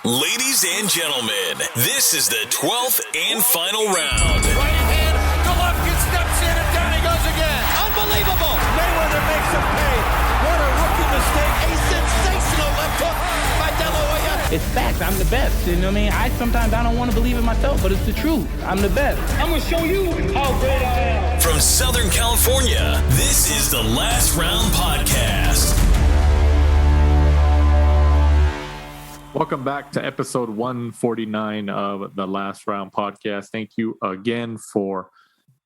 Ladies and gentlemen, this is the 12th and final round. Right hand, Golovkin steps in and down he goes again. Unbelievable. Mayweather makes him pay. What a rookie mistake. A sensational left hook by De La Hoya. It's facts. I'm the best. You know what I mean? Sometimes I don't want to believe it myself, but it's the truth. I'm the best. I'm going to show you how great I am. From Southern California, this is the Last Round Podcast. Welcome back to episode 149 of the Last Round Podcast. Thank you again for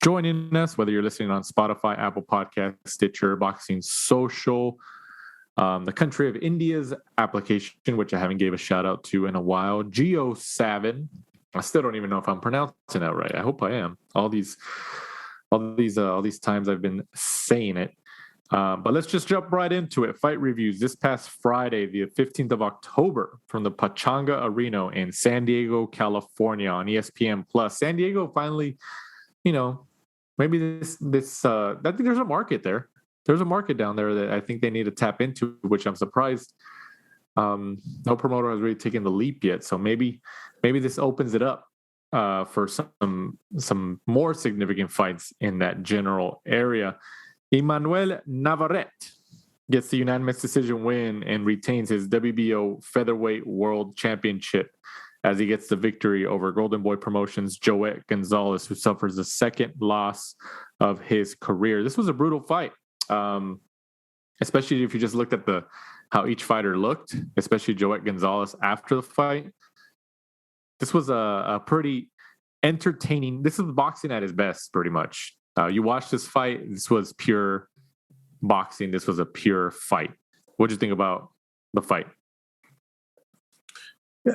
joining us, whether you're listening on Spotify, Apple Podcasts, Stitcher, Boxing Social, the Country of India's application, which I haven't gave a shout out to in a while, Geo7. I still don't even know if I'm pronouncing that right. I hope I am. All these times I've been saying it. But let's just jump right into it. Fight reviews this past Friday, the 15th of October, from the Pachanga Arena in San Diego, California on ESPN Plus. San Diego finally, maybe this I think there's a market there. There's a market down there that I think they need to tap into, which I'm surprised no promoter has really taken the leap yet. So maybe this opens it up for some more significant fights in that general area. Emmanuel Navarrete gets the unanimous decision win and retains his WBO Featherweight World Championship as he gets the victory over Golden Boy Promotions' Joet-Gonzalez, who suffers the second loss of his career. This was a brutal fight, especially if you just looked at how each fighter looked, especially Joet-Gonzalez after the fight. This was a pretty entertaining. This is boxing at its best, pretty much. You watch this fight. This was pure boxing. This was a pure fight. What do you think about the fight?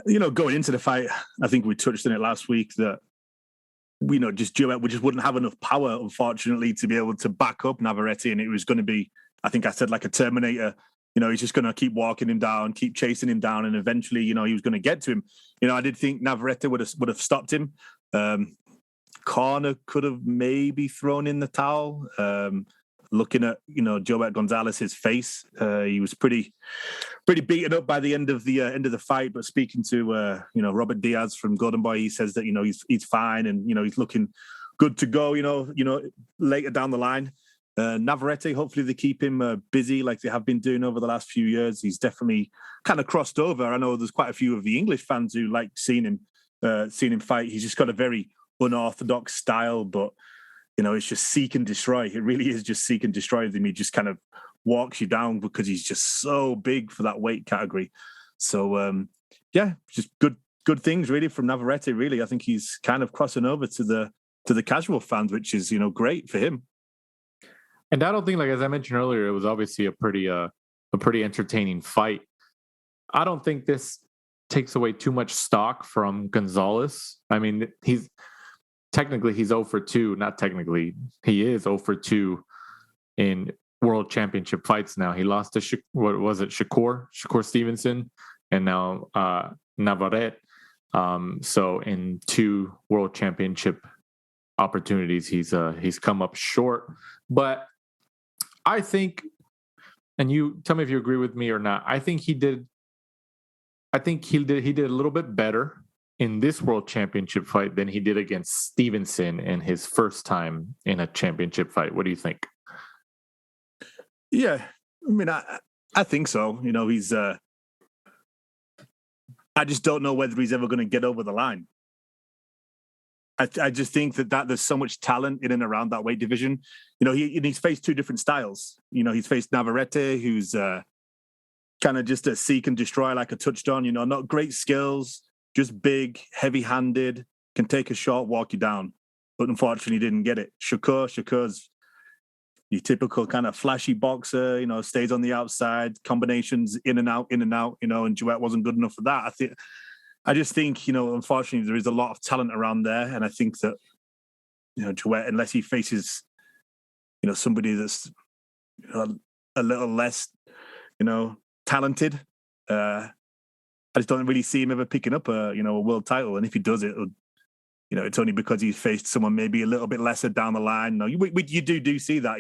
Going into the fight, I think we touched on it last week that we just wouldn't have enough power, unfortunately, to be able to back up Navarrete, and it was going to be, I think I said, like a Terminator. He's just going to keep walking him down, keep chasing him down, and eventually, he was going to get to him. I did think Navarrete would have stopped him. Corner could have maybe thrown in the towel. Looking at Joet-Gonzalez's face, he was pretty beaten up by the end of the fight. But speaking to Robert Diaz from Golden Boy, he says that he's fine and he's looking good to go. Later down the line, Navarrete, hopefully they keep him busy like they have been doing over the last few years. He's definitely kind of crossed over. I know there's quite a few of the English fans who like seeing him fight. He's just got a very unorthodox style, but it's just seek and destroy. It really is just seek and destroy them. He just kind of walks you down because he's just so big for that weight category. So just good things really from Navarrete. Really, I think he's kind of crossing over to the casual fans, which is great for him. And I don't think, like as I mentioned earlier, it was obviously a pretty entertaining fight. I don't think this takes away too much stock from Gonzalez. I mean, he's 0 for 2. Not technically, he is 0 for 2 in world championship fights now. He lost to Garcia-Stevenson, and now Navarrete. So in 2 world championship opportunities, he's come up short. But I think, and you tell me if you agree with me or not, I think he did a little bit better in this world championship fight than he did against Stevenson in his first time in a championship fight. What do you think? Yeah, I mean, I think so. He's. I just don't know whether he's ever going to get over the line. I just think that there's so much talent in and around that weight division. He's faced 2 different styles. He's faced Navarrete, who's kind of just a seek and destroy, like I touched on. Not great skills. Just big, heavy-handed, can take a shot, walk you down. But unfortunately, didn't get it. Shakur's your typical kind of flashy boxer, stays on the outside, combinations in and out, and Joet wasn't good enough for that. I just think, unfortunately, there is a lot of talent around there. And I think that, Joet, unless he faces, somebody that's a little less, talented, I just don't really see him ever picking up a world title. And if he does, it's only because he's faced someone maybe a little bit lesser down the line. No, you do see that,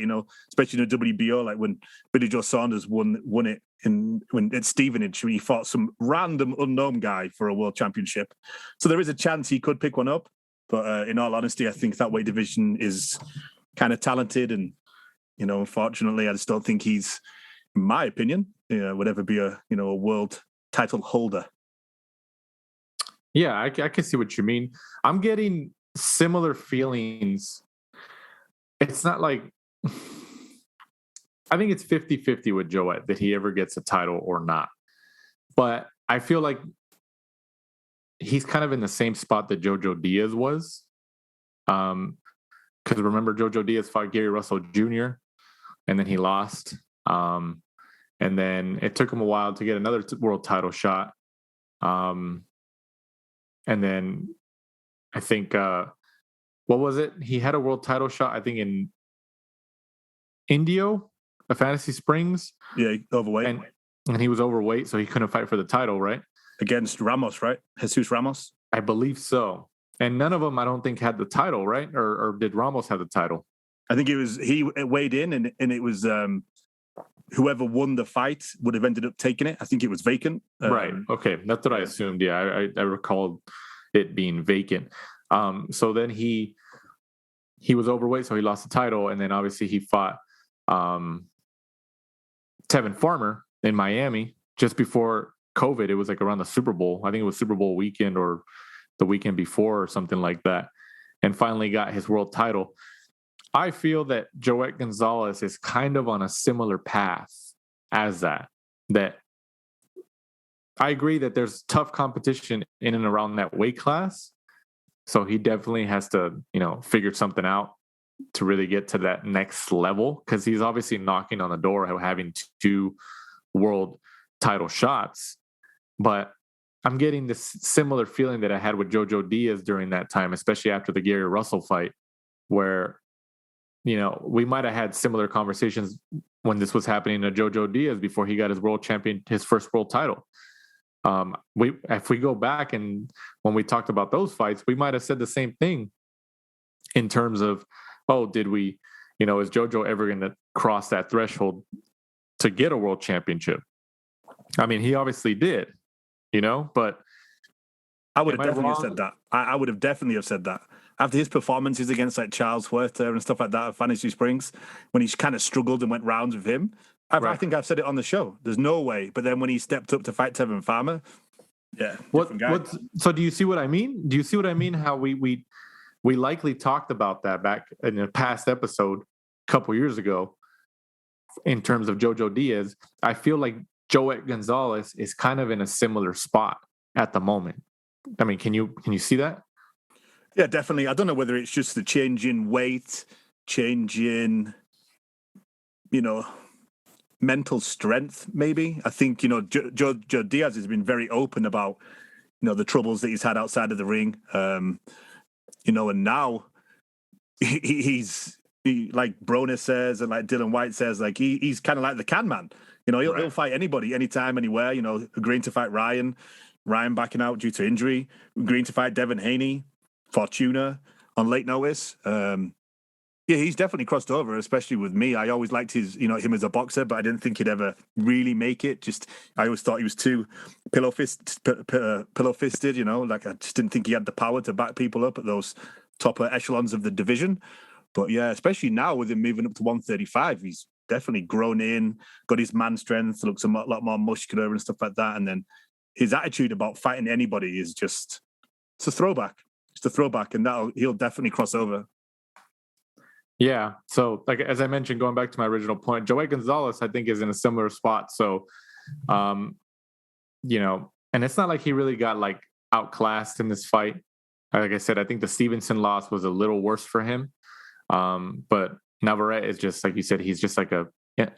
especially in the WBO, like when Billy Joe Saunders won it when at Stevenage, when he fought some random unknown guy for a world championship. So there is a chance he could pick one up. But in all honesty, I think that weight division is kind of talented, and unfortunately, I just don't think he's, in my opinion, would ever be a world title holder. Yeah, I can see what you mean. I'm getting similar feelings. It's not like, I think it's 50-50 with Joet that he ever gets a title or not. But I feel like he's kind of in the same spot that Jojo Diaz was. Because remember, Jojo Diaz fought Gary Russell Jr., and then he lost. And then it took him a while to get another world title shot. And then I think, what was it? He had a world title shot, I think, in Indio, Fantasy Springs. Yeah, overweight. And he was overweight, so he couldn't fight for the title, right? Against Ramos, right? Jesus Ramos? I believe so. And none of them, I don't think, had the title, right? Or did Ramos have the title? I think he weighed in, and it was whoever won the fight would have ended up taking it. I think it was vacant. Right. Okay. That's what I assumed. Yeah, I recalled it being vacant. So then he was overweight, so he lost the title. And then obviously he fought Tevin Farmer in Miami just before COVID. It was like around the Super Bowl. I think it was Super Bowl weekend or the weekend before or something like that. And finally got his world title. I feel that Joet Gonzalez is kind of on a similar path as that I agree that there's tough competition in and around that weight class. So he definitely has to, figure something out to really get to that next level, because he's obviously knocking on the door of having 2 world title shots. But I'm getting this similar feeling that I had with Jojo Diaz during that time, especially after the Gary Russell fight, where we might have had similar conversations when this was happening to Jojo Diaz before he got his first world title. If we go back and when we talked about those fights, we might have said the same thing in terms of, did we, is Jojo ever going to cross that threshold to get a world championship? I mean, he obviously did, but I would have definitely said that. I would have definitely have said that. After his performances against like Charles Huerta and stuff like that at Fantasy Springs, when he kind of struggled and went rounds with him, I think I've said it on the show. There's no way. But then when he stepped up to fight Tevin Farmer, so do you see what I mean? Do you see what I mean? How we likely talked about that back in a past episode a couple years ago in terms of Jojo Diaz. I feel like Joet Gonzalez is kind of in a similar spot at the moment. I mean, can you see that? Yeah, definitely. I don't know whether it's just the change in weight, change in, mental strength, maybe. I think, Joe Diaz has been very open about, the troubles that he's had outside of the ring. And now he's like Broner says, and like Dylan White says, like he's kind of like the can man. He'll fight anybody, anytime, anywhere, agreeing to fight Ryan backing out due to injury, agreeing to fight Devin Haney, Fortuna on late notice. He's definitely crossed over, especially with me. I always liked him as a boxer, but I didn't think he'd ever really make it. I always thought he was too pillow-fisted, like I just didn't think he had the power to back people up at those top echelons of the division. But yeah, especially now with him moving up to 135, he's definitely grown in, got his man strength, looks a lot more muscular and stuff like that. And then his attitude about fighting anybody is just, it's a throwback. It's a throwback, and he'll definitely cross over. Yeah. So, like as I mentioned, going back to my original point, Joet Gonzalez, I think, is in a similar spot. So, and it's not like he really got like outclassed in this fight. Like I said, I think the Stevenson loss was a little worse for him. But Navarrete is just, like you said, he's just like a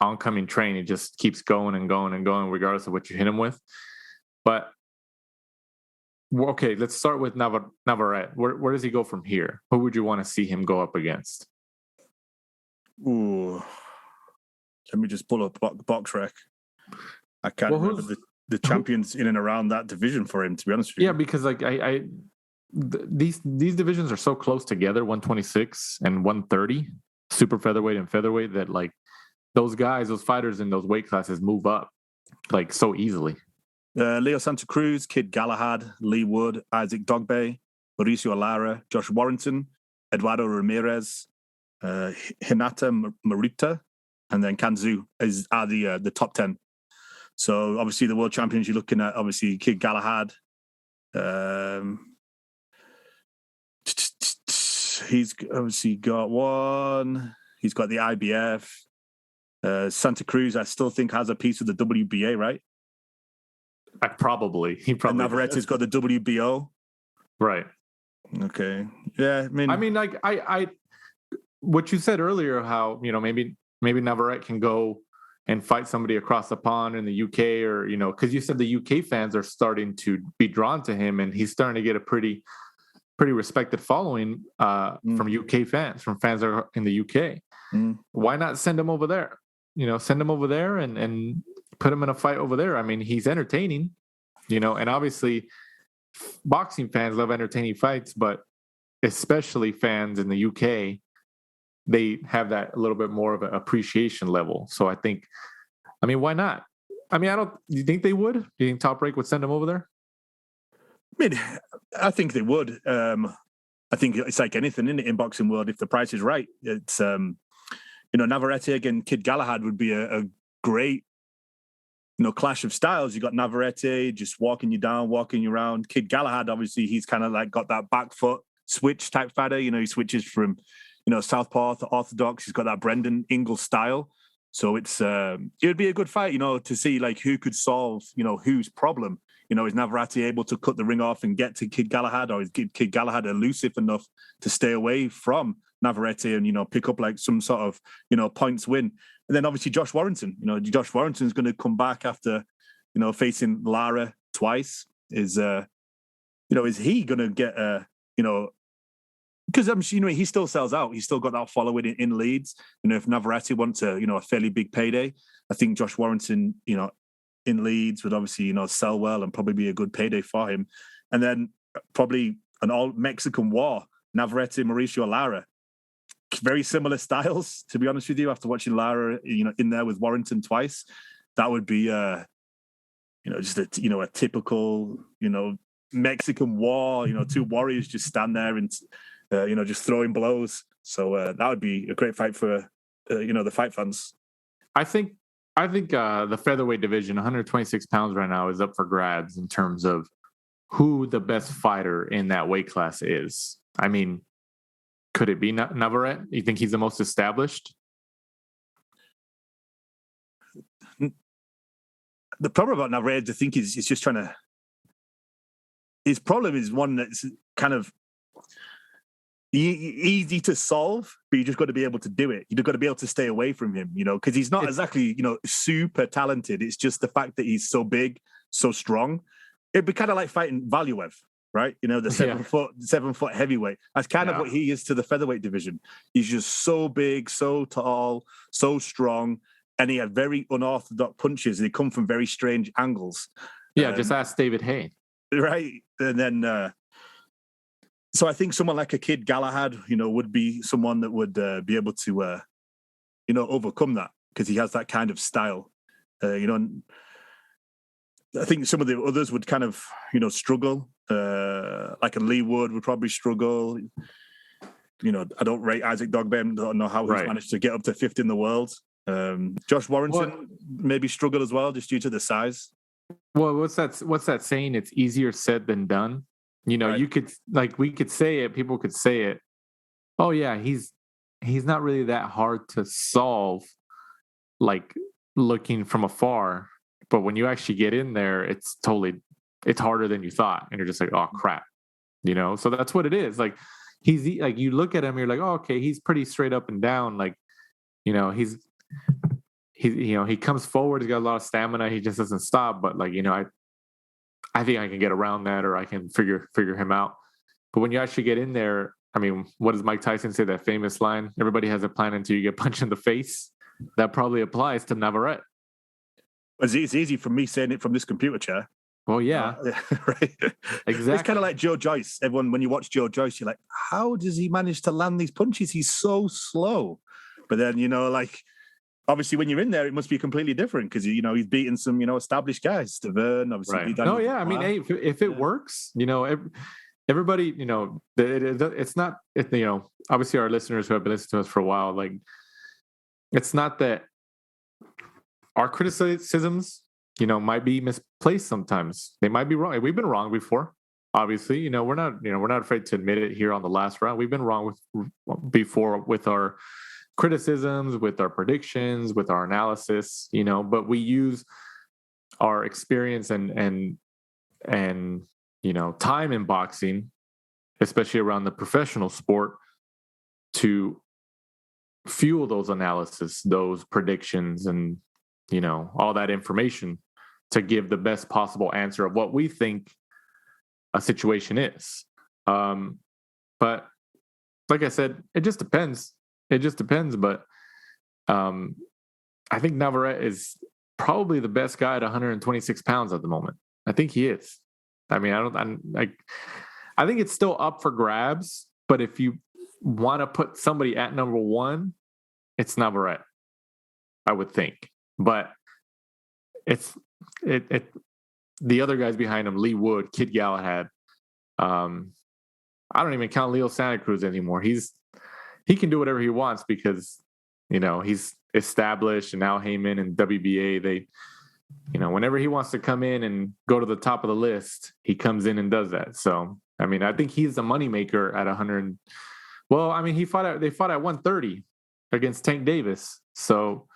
oncoming train. He just keeps going and going and going, regardless of what you hit him with. But okay, let's start with Navarrete. Where does he go from here? Who would you want to see him go up against? Ooh, let me just pull up box rec. I can't remember the champions in and around that division for him, to be honest with you. Yeah, because like these divisions are so close together, 126 and 130, super featherweight and featherweight, that like those fighters in those weight classes move up like so easily. Leo Santa Cruz, Kid Galahad, Lee Wood, Isaac Dogbe, Mauricio Lara, Josh Warrington, Eduardo Ramirez, Hinata Maruta, and then Kanzu are the top 10. So obviously the world champions, you're looking at obviously Kid Galahad. He's obviously got one. He's got the IBF. Santa Cruz, I still think, has a piece of the WBA, right? He probably. And Navarrete's got the WBO. Right. Okay. Yeah. I mean, like I what you said earlier, how, you know, maybe Navarrete can go and fight somebody across the pond in the UK, or, you know, because you said the UK fans are starting to be drawn to him, and he's starting to get a pretty respected following from UK fans, from fans that are in the UK. Why not send him over there? You know, send him over there and put him in a fight over there. I mean, he's entertaining, you know, and obviously boxing fans love entertaining fights, but especially fans in the UK, they have that a little bit more of an appreciation level. So I think, I mean, why not? I mean, do you think they would? Do you think Top Rank would send him over there? I mean, I think they would. I think it's like anything in boxing world. If the price is right, it's, you know, Navarrete again, Kid Galahad would be a great, you know, clash of styles. You got Navarrete just walking you down, walking you around. Kid Galahad, obviously, he's kind of like got that back foot switch type fighter. You know, he switches from, you know, southpaw to orthodox. He's got that Brendan Ingle style. So it's it would be a good fight, you know, to see like who could solve, you know, whose problem. You know, is Navarrete able to cut the ring off and get to Kid Galahad, or is Kid Galahad elusive enough to stay away from Navarrete and, you know, pick up like some sort of, you know, points win? And then obviously Josh Warrington, you know, Josh Warrington's going to come back after, you know, facing Lara twice. Is he going to get you know, because you know, he still sells out. He's still got that following in Leeds. You know, if Navarrete wants a, you know, a fairly big payday, I think Josh Warrington, you know, in Leeds would obviously, you know, sell well and probably be a good payday for him. And then probably an all Mexican war, Navarrete, Mauricio Lara. Very similar styles, to be honest with you, after watching Lara, you know, in there with Warrington twice. That would be you know, just a typical, you know, Mexican war, you know, two warriors just stand there and you know, just throwing blows. So that would be a great fight for you know, the fight fans. I think the featherweight division, 126 pounds right now, is up for grabs in terms of who the best fighter in that weight class is. I mean, could it be Navarrete? You think he's the most established? The problem about Navarrete, I think, is just trying to. His problem is one that's kind of easy to solve, but you just got to be able to do it. You've got to be able to stay away from him, you know, because he's not exactly, you know, super talented. It's just the fact that he's so big, so strong. It'd be kind of like fighting Valuev, right? You know, the 7 foot heavyweight. That's kind of what he is to the featherweight division. He's just so big, so tall, so strong, and he had very unorthodox punches. They come from very strange angles. Yeah, just ask David Hay. Right. And then so I think someone like a Kid Galahad, you know, would be someone that would be able to, you know, overcome that, because he has that kind of style. You know, and I think some of the others would kind of, you know, struggle. Like a Lee Wood would probably struggle. You know, I don't rate Isaac Dogbe. I don't know how he's managed to get up to fifth in the world. Josh Warrington maybe struggle as well, just due to the size. Well, what's that saying? It's easier said than done. You know, you could, like, we could say it, people could say it. Oh yeah, he's not really that hard to solve, like looking from afar. But when you actually get in there, it's harder than you thought. And you're just like, oh crap. You know, so that's what it is. Like, he's like, you look at him, you're like, oh, okay, he's pretty straight up and down. Like, you know, he you know, he comes forward, he's got a lot of stamina, he just doesn't stop. But like, you know, I think I can get around that, or I can figure him out. But when you actually get in there, I mean, what does Mike Tyson say, that famous line? Everybody has a plan until you get punched in the face. That probably applies to Navarrete. It's easy for me saying it from this computer chair. Well, yeah. Right. Exactly. It's kind of like Joe Joyce. Everyone, when you watch Joe Joyce, you're like, how does he manage to land these punches? He's so slow. But then, like, obviously when you're in there, it must be completely different because, he's beaten some, established guys. Deverne, obviously. Right. Daniel No, yeah. I mean, hey, if it works, everybody, it's not, obviously our listeners who have been listening to us for a while, like, it's not that our criticisms, might be misplaced sometimes. They might be wrong. We've been wrong before. Obviously, we're not afraid to admit it here on the last round. We've been wrong before with our criticisms, with our predictions, with our analysis, but we use our experience and time in boxing, especially around the professional sport, to fuel those analysis, those predictions, and all that information to give the best possible answer of what we think a situation is. But like I said, it just depends. But I think Navarrete is probably the best guy at 126 pounds at the moment. I think he is. I mean, I think it's still up for grabs, but if you want to put somebody at number one, it's Navarrete, I would think. But the other guys behind him, Lee Wood, Kid Galahad. I don't even count Leo Santa Cruz anymore. He can do whatever he wants because he's established, and Al Heyman and WBA, they whenever he wants to come in and go to the top of the list, he comes in and does that. So I mean, I think he's the moneymaker at 100. Well, I mean, they fought at 130 against Tank Davis. So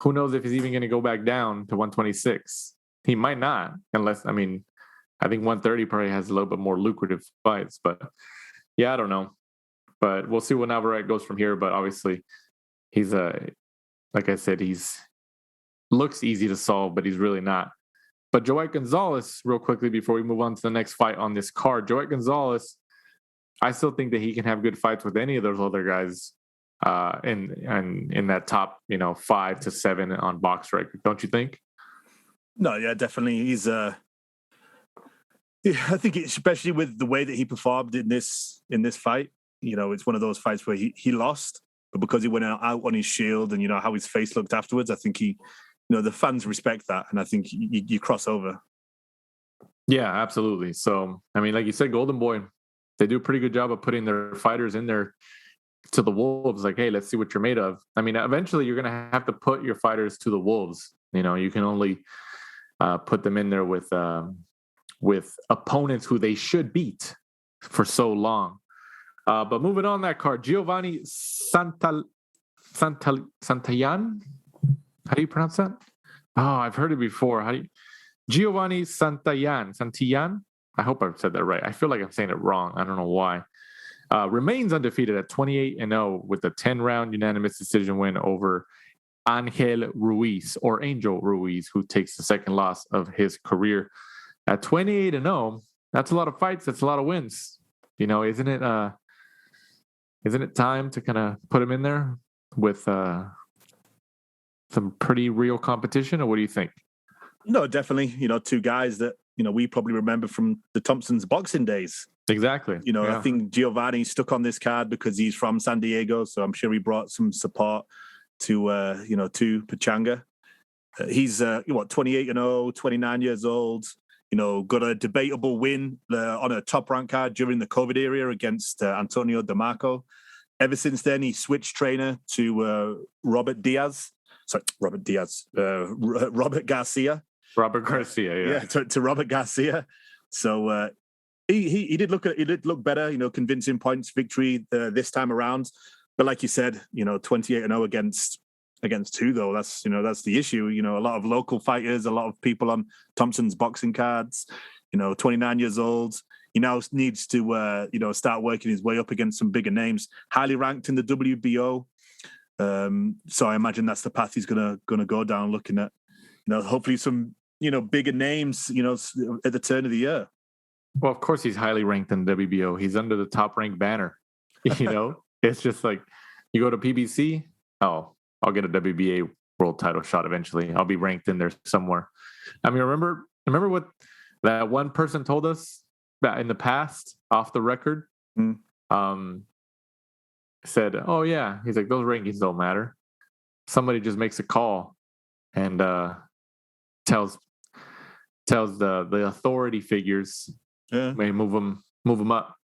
who knows if he's even going to go back down to 126? He might not, unless, I think 130 probably has a little bit more lucrative fights. But yeah, I don't know. But we'll see what Navarrete goes from here. But obviously, he's like I said, looks easy to solve, but he's really not. But Joet Gonzalez, real quickly before we move on to the next fight on this card, Joet Gonzalez, I still think that he can have good fights with any of those other guys in that top 5 to 7 on box record, don't you think? No, yeah, definitely. He's I think especially with the way that he performed in this fight, it's one of those fights where he lost, but because he went out on his shield and how his face looked afterwards, I think he, the fans respect that, and I think you cross over. Yeah, absolutely. So I mean, like you said, Golden Boy, they do a pretty good job of putting their fighters in there to the wolves. Like, hey, let's see what you're made of. I mean, eventually you're gonna have to put your fighters to the wolves. You can only put them in there with opponents who they should beat for so long. But moving on that card, Giovanni Santillan. How do you pronounce that? Oh, I've heard it before. Giovanni Santillan? I hope I've said that right. I feel like I'm saying it wrong. I don't know why. Remains undefeated at 28-0 with a 10-round unanimous decision win over Angel Ruiz, or Angel Ruiz, who takes the second loss of his career. At 28-0, that's a lot of fights. That's a lot of wins. Isn't it time to kind of put him in there with some pretty real competition, or what do you think? No, definitely. Two guys that we probably remember from the Thompson's boxing days. Exactly. I think Giovanni stuck on this card because he's from San Diego, so I'm sure he brought some support to Pachanga. He's 28-0, 29 years old. Got a debatable win on a top rank card during the COVID era against Antonio DeMarco. Ever since then, he switched trainer to Robert Garcia. Robert Garcia, yeah. To Robert Garcia. So he did look better, convincing points victory this time around. But like you said, 28-0 against two, though, that's the issue. A lot of local fighters, a lot of people on Thompson's boxing cards, 29 years old. He now needs to, start working his way up against some bigger names, highly ranked in the WBO. So I imagine that's the path he's gonna go down, looking at, hopefully some, bigger names, at the turn of the year. Well, of course he's highly ranked in WBO. He's under the top ranked banner. It's just like you go to PBC. Oh, I'll get a WBA world title shot eventually. I'll be ranked in there somewhere. I mean, remember that one person told us that in the past, off the record, said, "Oh yeah," he's like, "Those rankings don't matter. Somebody just makes a call and tells the authority figures, may move them up."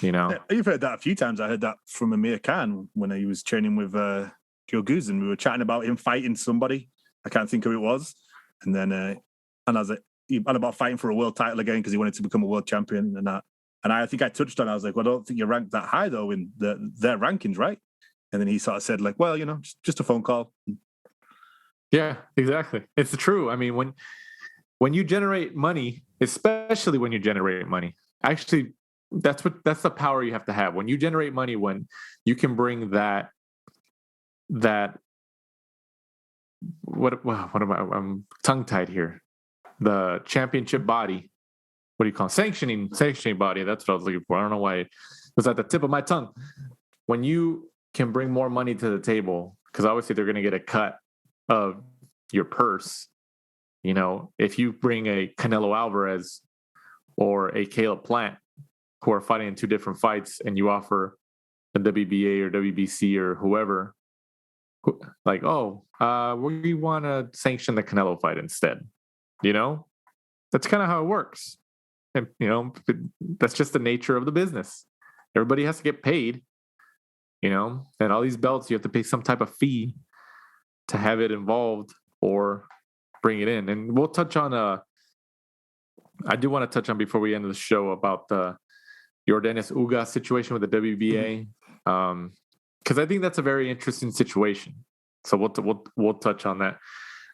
You know, you've heard that a few times. I heard that from Amir Khan when he was training with Joe Guzan. We were chatting about him fighting somebody. I can't think who it was, and then and I was like, and about fighting for a world title again because he wanted to become a world champion and that. And I think I touched on. I was like, "Well, I don't think you're ranked that high though in their rankings, right?" And then he sort of said, "Like, well, you know, just a phone call." Yeah, exactly. It's true. I mean, when you generate money, especially when you generate money, actually, that's the power you have to have. When you generate money, when you can bring that what am I? I'm tongue tied here. The championship body. What do you call it? Sanctioning body? That's what I was looking for. I don't know why it was at the tip of my tongue. When you can bring more money to the table, because obviously they're going to get a cut of your purse. You know, if you bring a Canelo Alvarez or a Caleb Plant who are fighting in two different fights, and you offer the WBA or WBC or whoever, like, we want to sanction the Canelo fight instead. You know, that's kind of how it works. And, you know, that's just the nature of the business. Everybody has to get paid, you know, and all these belts, you have to pay some type of fee to have it involved or bring it in. And we'll touch on, I do want to touch on before we end the show about the Yordenis Ugas situation with the WBA. Because I think that's a very interesting situation. So we'll touch on that.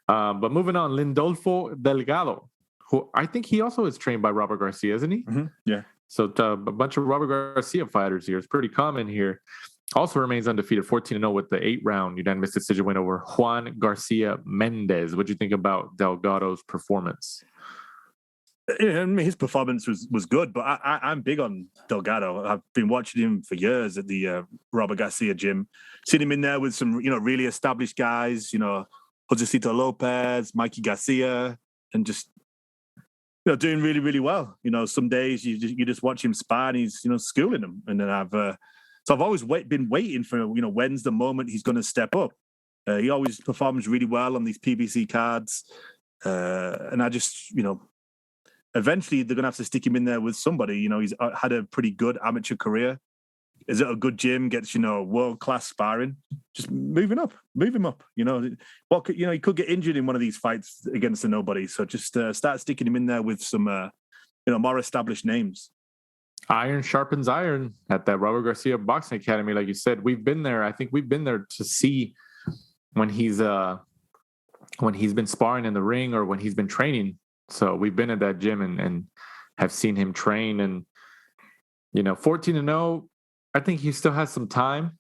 But moving on, Lindolfo Delgado, who I think he also is trained by Robert Garcia, isn't he? Mm-hmm. Yeah. So a bunch of Robert Garcia fighters here. It's pretty common here. Also remains undefeated, 14-0 with the 8-round unanimous decision win over Juan Garcia Mendez. What do you think about Delgado's performance? I mean, his performance was good, but I'm big on Delgado. I've been watching him for years at the Robert Garcia gym. Seen him in there with some, you know, really established guys, you know, Josecito Lopez, Mikey Garcia, and just, you know, doing really, really well. You know, some days you just watch him spar and he's, you know, schooling them. And then I've always been waiting for, you know, when's the moment he's going to step up. He always performs really well on these PBC cards. And I just, you know, eventually they're going to have to stick him in there with somebody. You know, he's had a pretty good amateur career. Is it a good gym? Gets, you know, world-class sparring. Just move him up. You know, he could get injured in one of these fights against a nobody. So just start sticking him in there with some, you know, more established names. Iron sharpens iron at that Robert Garcia Boxing Academy. Like you said, we've been there. I think we've been there to see when he's been sparring in the ring or when he's been training. So we've been at that gym and have seen him train. And, you know, 14-0, I think he still has some time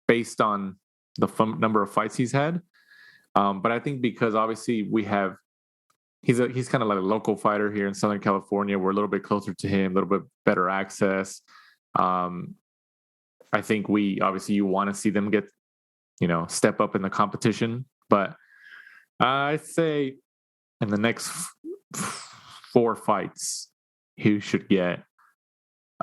based on the number of fights he's had. But I think because obviously he's kind of like a local fighter here in Southern California. We're a little bit closer to him, a little bit better access. I think you want to see them get, you know, step up in the competition. But I'd say in the next 4 fights, he should get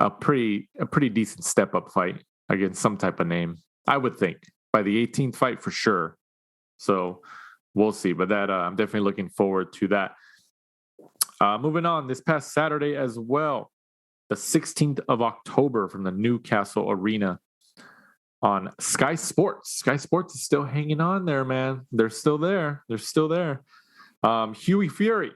a pretty decent step up fight against some type of name. I would think by the 18th fight for sure. So we'll see, but that I'm definitely looking forward to that. Moving on, this past Saturday as well, the 16th of October from the Newcastle Arena on Sky Sports. Sky Sports is still hanging on there, man. They're still there. Hughie Fury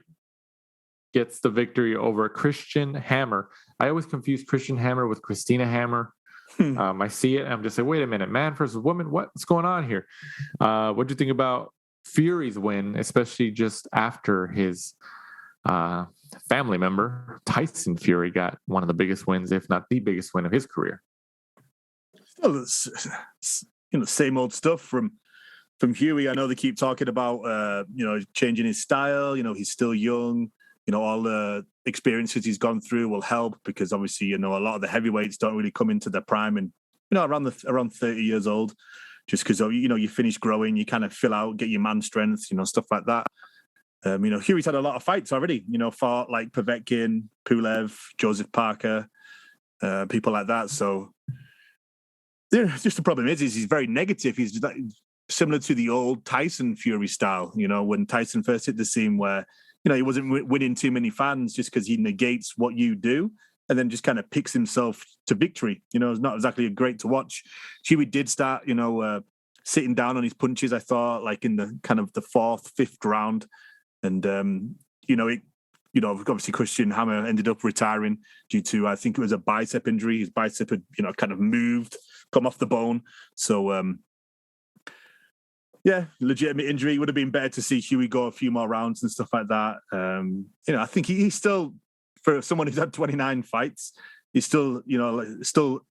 gets the victory over Christian Hammer. I always confuse Christian Hammer with Christina Hammer. I see it. I'm just like, wait a minute, man versus woman. What's going on here? What do you think about Fury's win, especially just after his family member, Tyson Fury, got one of the biggest wins, if not the biggest win of his career? Still, it's, you know, same old stuff from Hughie. I know they keep talking about, you know, changing his style. You know, he's still young. You know, all the experiences he's gone through will help because obviously, you know, a lot of the heavyweights don't really come into their prime and, you know, around 30 years old, just because, you know, you finish growing, you kind of fill out, get your man strength, you know, stuff like that. Huey's had a lot of fights already. Fought like Povetkin, Pulev, Joseph Parker, people like that. So just the problem is he's very negative. He's similar to the old Tyson Fury style. When Tyson first hit the scene, where he wasn't winning too many fans just because he negates what you do, and then just kind of picks himself to victory. It's not exactly great to watch. Huey did start, sitting down on his punches, I thought, like in the kind of the 4th, 5th round. And, obviously Christian Hammer ended up retiring due to, I think it was a bicep injury. His bicep had, kind of moved, come off the bone. So, legitimate injury. It would have been better to see Huey go a few more rounds and stuff like that. I think he's still, for someone who's had 29 fights, he's still, still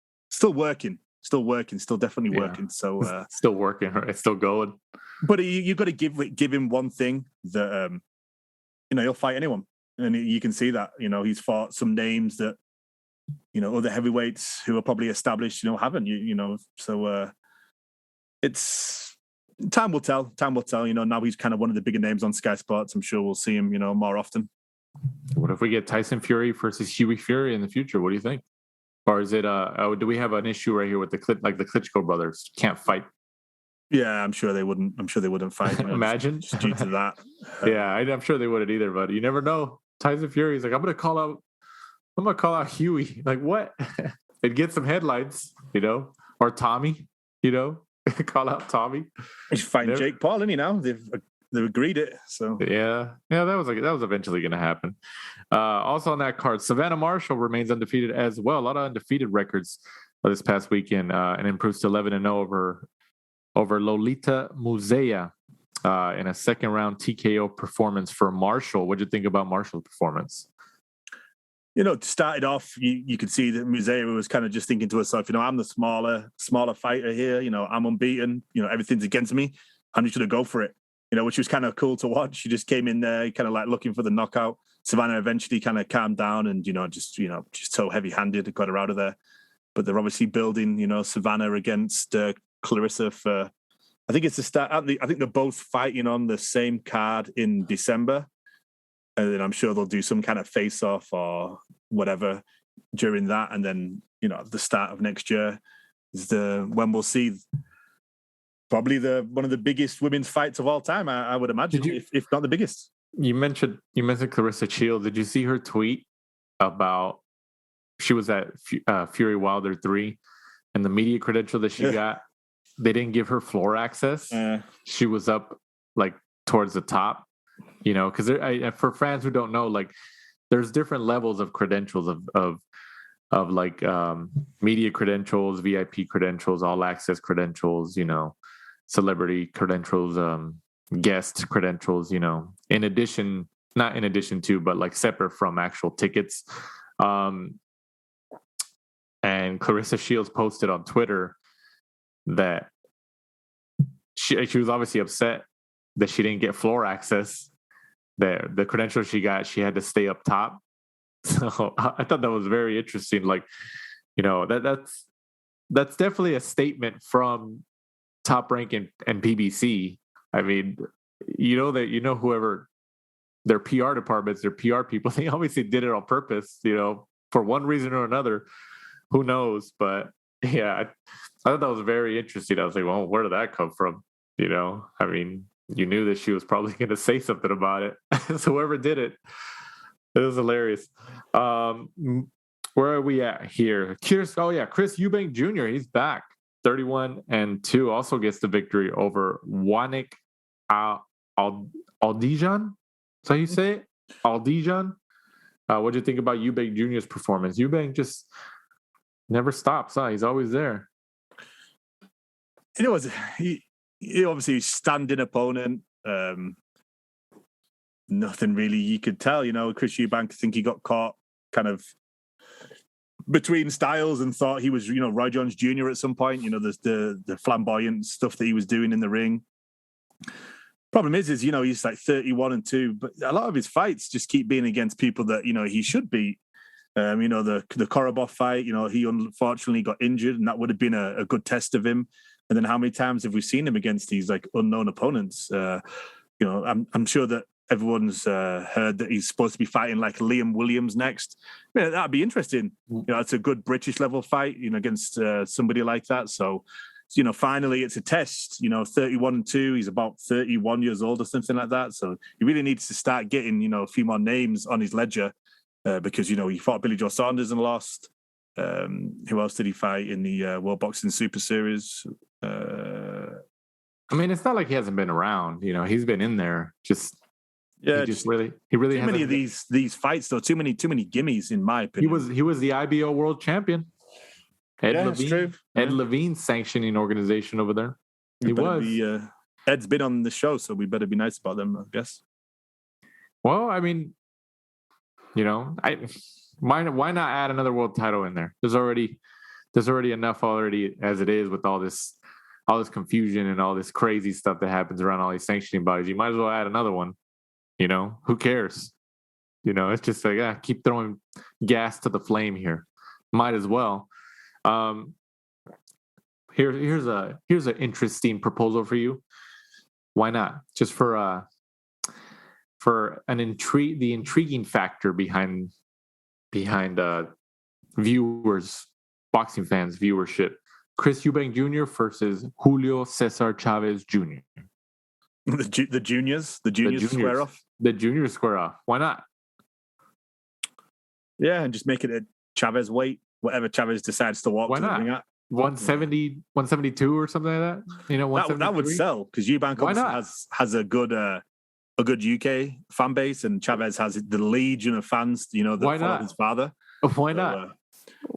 working, still definitely working. So still working, right? Still going. But you've got to give him one thing that, he'll fight anyone. And you can see that, he's fought some names that, other heavyweights who are probably established, haven't, so it's time will tell. Now he's kind of one of the bigger names on Sky Sports. I'm sure we'll see him, more often. What if we get Tyson Fury versus Huey Fury in the future? What do you think? Or is it, do we have an issue right here with the Klitschko brothers can't fight? Yeah, I'm sure they wouldn't fight. Imagine just due to that. I'm sure they wouldn't either. But you never know. Tyson Fury's like, I'm gonna call out Huey. Like what? It'd get some headlines, or Tommy, call out Tommy. He's fighting Jake Paul, and now they've agreed it. So yeah, that was eventually gonna happen. Also on that card, Savannah Marshall remains undefeated as well. A lot of undefeated records this past weekend, and improves to 11-0 over Lolita Musea in a second round TKO performance for Marshall. What'd you think about Marshall's performance? Started off, you could see that Musea was kind of just thinking to herself, I'm the smaller fighter here. I'm unbeaten. Everything's against me. I'm just going to go for it. Which was kind of cool to watch. She just came in there, kind of like looking for the knockout. Savannah eventually kind of calmed down and, just so heavy-handed, got her out of there. But they're obviously building, Savannah against Clarissa for, I think it's the start. I think they're both fighting on the same card in December. And then I'm sure they'll do some kind of face-off or whatever during that. And then, the start of next year is when we'll see probably one of the biggest women's fights of all time, I would imagine, if not the biggest. You mentioned Clarissa Shields. Did you see her tweet about she was at Fury Wilder 3 and the media credential that she got? They didn't give her floor access. She was up like towards the top, because for fans who don't know, like there's different levels of credentials of like media credentials, VIP credentials, all access credentials, celebrity credentials, guest credentials, not in addition to, but like separate from actual tickets. And Clarissa Shields posted on Twitter that she was obviously upset that she didn't get floor access. The credentials she got, she had to stay up top. So I thought that was very interesting. Like, that's definitely a statement from Top Rank and PBC. I mean, whoever their PR departments, their PR people, they obviously did it on purpose, for one reason or another. Who knows? But yeah, I thought that was very interesting. I was like, well, where did that come from? I mean, you knew that she was probably going to say something about it. So whoever did it, it was hilarious. Where are we at here? Chris Eubank Jr., he's back. 31-2, also gets the victory over Wanik Aldejan. Is that how you say it? Aldejan. What do you think about Eubank Jr.'s performance? Eubank just never stops. He's always there. He obviously standing opponent. Nothing really you could tell. Chris Eubank, I think he got caught kind of between styles and thought he was, Roy Jones Jr. at some point. The flamboyant stuff that he was doing in the ring. Problem is he's like 31-2, but a lot of his fights just keep being against people that he should beat. The Korobov fight, he unfortunately got injured, and that would have been a good test of him. And then how many times have we seen him against these like unknown opponents? I'm sure that everyone's heard that he's supposed to be fighting like Liam Williams next. Yeah, that'd be interesting. It's a good British level fight, against somebody like that. So, finally it's a test. 31-2. He's about 31 years old or something like that. So he really needs to start getting a few more names on his ledger because he fought Billy Joe Saunders and lost. Who else did he fight in the World Boxing Super Series? It's not like he hasn't been around. He's been in there. He really too many of these fights though. Too many gimmies in my opinion. He was the IBO world champion. That's true. Ed Levine's sanctioning organization over there. He was. Ed's been on the show, so we better be nice about them, I guess. Well, why not add another world title in there? There's already enough as it is with all this confusion and all this crazy stuff that happens around all these sanctioning bodies. You might as well add another one. Who cares? It's just like, keep throwing gas to the flame here. Might as well. Here's an interesting proposal for you. Why not? Just for the intriguing factor behind viewers, boxing fans, viewership. Chris Eubank Jr. versus Julio Cesar Chavez Jr. The juniors square off. The juniors square off. Why not? Yeah, and just make it a Chavez weight, whatever Chavez decides to walk. Why to not? the ring at. 170, 172 or something like that. That would sell because Eubank has a good UK fan base, and Chavez has the legion of fans. That follow his father. Why not?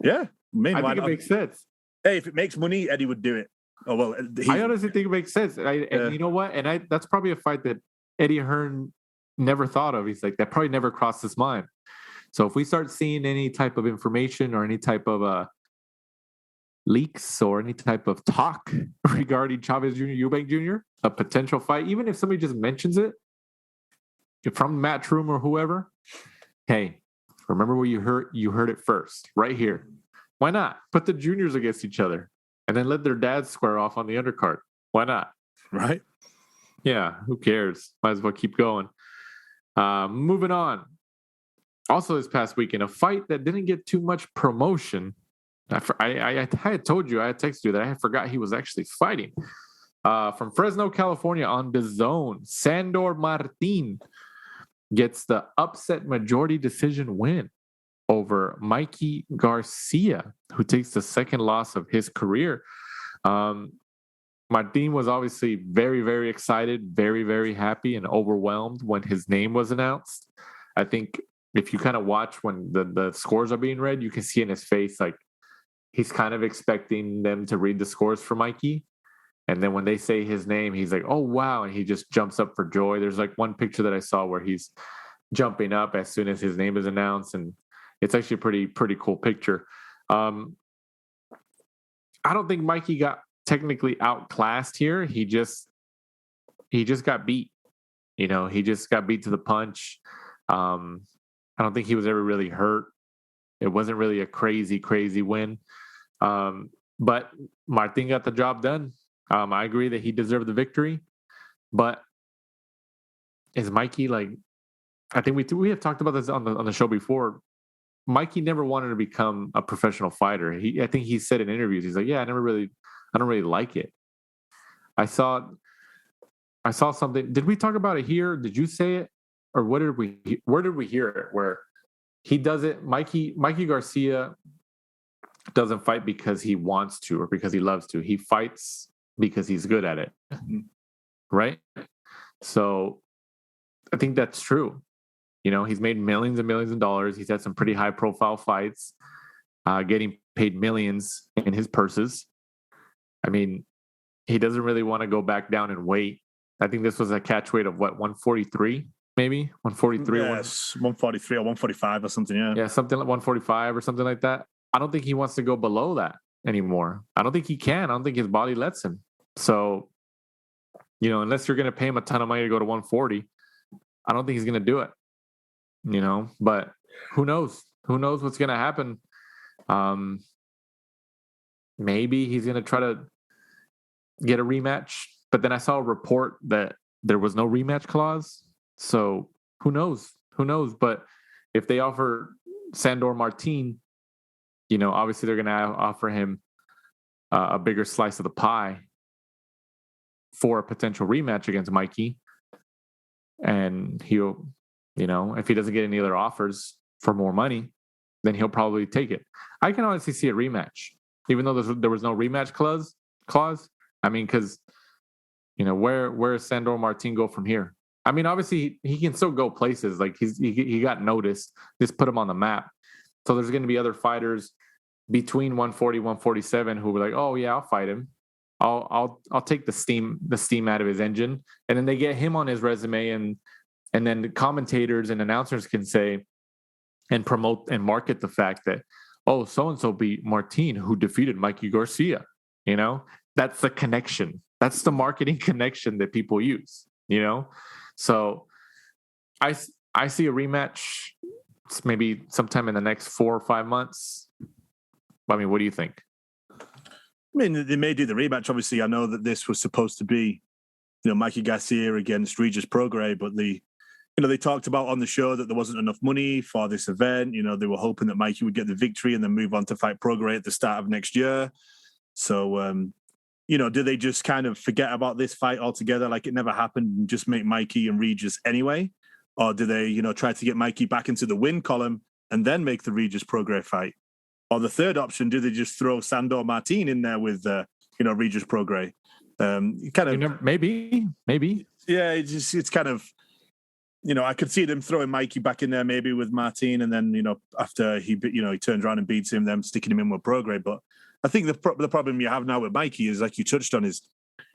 I think it makes sense. Hey, if it makes money, Eddie would do it. Oh well, I honestly think it makes sense. And you know what? And that's probably a fight that Eddie Hearn never thought of. He's like, that probably never crossed his mind. So if we start seeing any type of information or any type of leaks or any type of talk regarding Chavez Jr., Eubank Jr., a potential fight, even if somebody just mentions it from Matchroom or whoever, hey, remember where you heard it first, right here. Why not? Put the juniors against each other and then let their dads square off on the undercard. Why not? Right? Yeah, who cares? Might as well keep going. Moving on. Also this past weekend, a fight that didn't get too much promotion. I had told you, I had texted you that I had forgot he was actually fighting. From Fresno, California on DAZN, Sandor Martin gets the upset majority decision win over Mikey Garcia, who takes the second loss of his career. Martin was obviously very, very excited, very, very happy and overwhelmed when his name was announced. I think if you kind of watch when the scores are being read, you can see in his face, like he's kind of expecting them to read the scores for Mikey. And then when they say his name, he's like, oh, wow. And he just jumps up for joy. There's like one picture that I saw where he's jumping up as soon as his name is announced. And it's actually a pretty cool picture. I don't think Mikey got technically outclassed here. He just got beat. He just got beat to the punch. I don't think he was ever really hurt. It wasn't really a crazy, crazy win. But Martin got the job done. I agree that he deserved the victory. But is Mikey I think we have talked about this on the show before. Mikey never wanted to become a professional fighter. I think he said in interviews, he's like, yeah, I don't really like it. I saw something. Did we talk about it here? Did you say it? Or where did we hear it? Where he doesn't, Mikey Garcia doesn't fight because he wants to or because he loves to. He fights because he's good at it. Right? So I think that's true. He's made millions and millions of dollars. He's had some pretty high profile fights, getting paid millions in his purses. I mean, he doesn't really want to go back down in weight. I think this was a catch weight of 143, maybe 143. Yes, 143 or 145 or something. Yeah, something like 145 or something like that. I don't think he wants to go below that anymore. I don't think he can. I don't think his body lets him. So, unless you're going to pay him a ton of money to go to 140, I don't think he's going to do it. But who knows? Who knows what's going to happen? Maybe he's going to try to get a rematch. But then I saw a report that there was no rematch clause. So who knows? Who knows? But if they offer Sandor Martin, obviously they're going to offer him a bigger slice of the pie for a potential rematch against Mikey. And he'll, if he doesn't get any other offers for more money, then he'll probably take it. I can honestly see a rematch, even though there was no rematch clause. I mean, because, where does Sandor Martin go from here? I mean, obviously he can still go places. Like he got noticed. This put him on the map. So there's going to be other fighters between 140, 147 who were like, oh yeah, I'll fight him. I'll take the steam out of his engine, and then they get him on his resume, and then the commentators and announcers can say and promote and market the fact that, oh, so and so beat Martin, who defeated Mikey Garcia. That's the connection. That's the marketing connection that people use. So I see a rematch maybe sometime in the next 4 or 5 months. I mean, what do you think? I mean, they may do the rematch. Obviously, I know that this was supposed to be, Mikey Garcia against Regis Prograis, but they talked about on the show that there wasn't enough money for this event. They were hoping that Mikey would get the victory and then move on to fight Prograis at the start of next year. So, do they just kind of forget about this fight altogether, like it never happened, and just make Mikey and Regis anyway? Or do they, try to get Mikey back into the win column and then make the Regis Prograis fight? Or the third option, do they just throw Sandor Martin in there with, Regis Prograis? Maybe. Yeah, it's kind of, I could see them throwing Mikey back in there maybe with Martin, and then, after he turns around and beats him, them sticking him in with Prograis. But I think the problem you have now with Mikey is, like you touched on, is,